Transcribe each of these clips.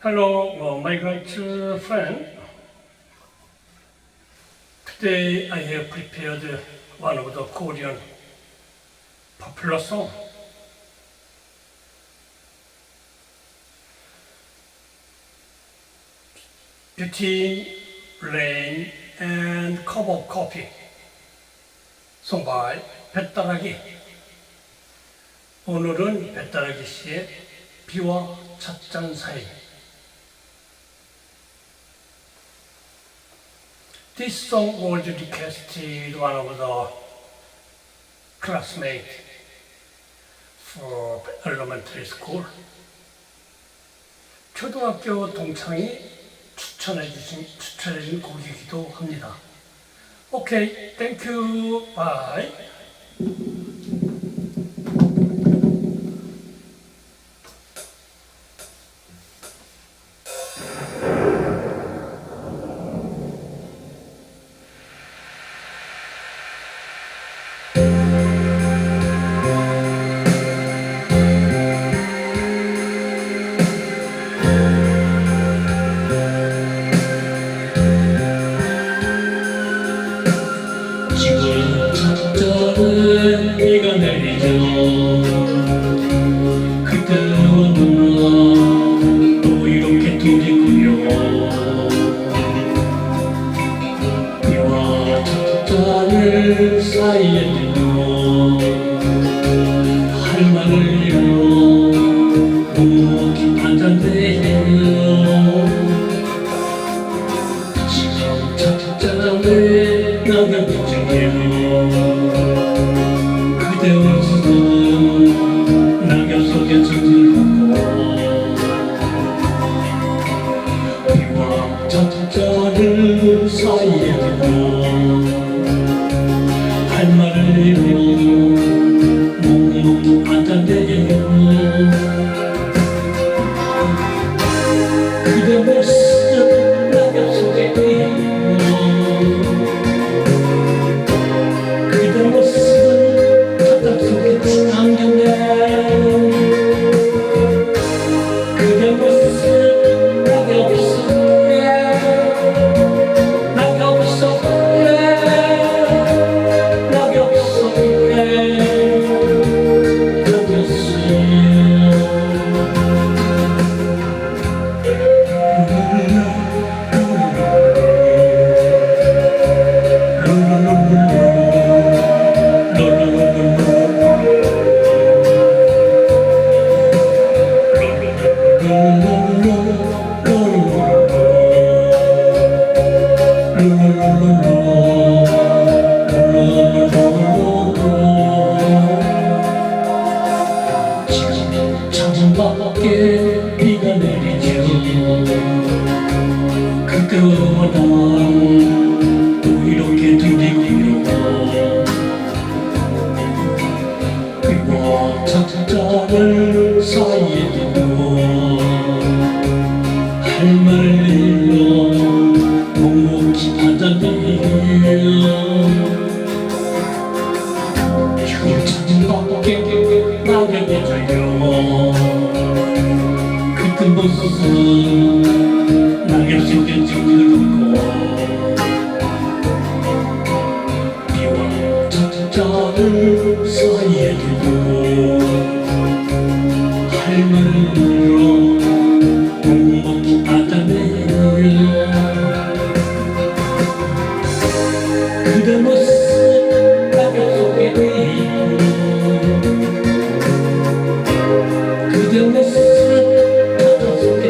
Hello, migrant friend. Today I have prepared one of the Korean popular song. Between Rain and Cup of Coffee, sung by 배따라기. 오늘은 배따라기 씨의 비와 찻잔사이. This song was requested one of the classmates for elementary school. 초등학교 동창이 추천해준 곡이기도 합니다. Okay, thank you, bye. 비가 내리죠. 그때와 누나 또 이렇게 둘이구요. 비와 찻잔을 사이에 두고 할 말을 잃어 묵묵히 앉았네요. 지금 찻잔에 낙엽이 져요. 낙엽 속에 젖을 걷고 비와 찻잔을 사이에 두고 할 말을 잃어 묵묵히 앉았네요. 그대 모습 낙엽 속에 그대 모습 밖에 비가 내리죠. 그때와 난 또 이렇게 둘이구요. 비와 찻잔을 사이에 두고 할 말을 잃어 묵묵히 앉았네요. 찻잔 밖에 낙엽이 져요. 그 모습 낙엽 속에 젖을 걷고 비와 찻잔을 사이에 두고 할 말을 잃어 묵묵히 앉았네요. 그대 모습 낙엽 속에 그대 모습 낙엽 속에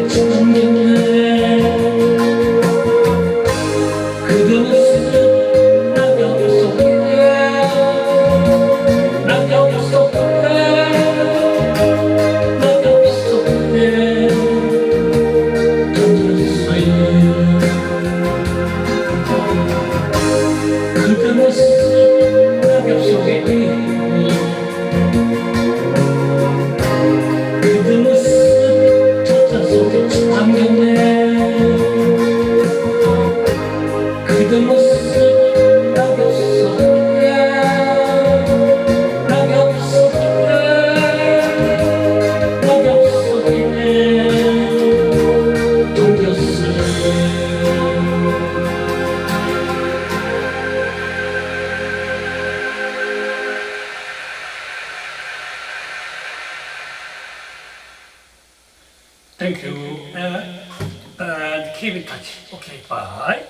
Thank you. And keep in touch. Okay, bye.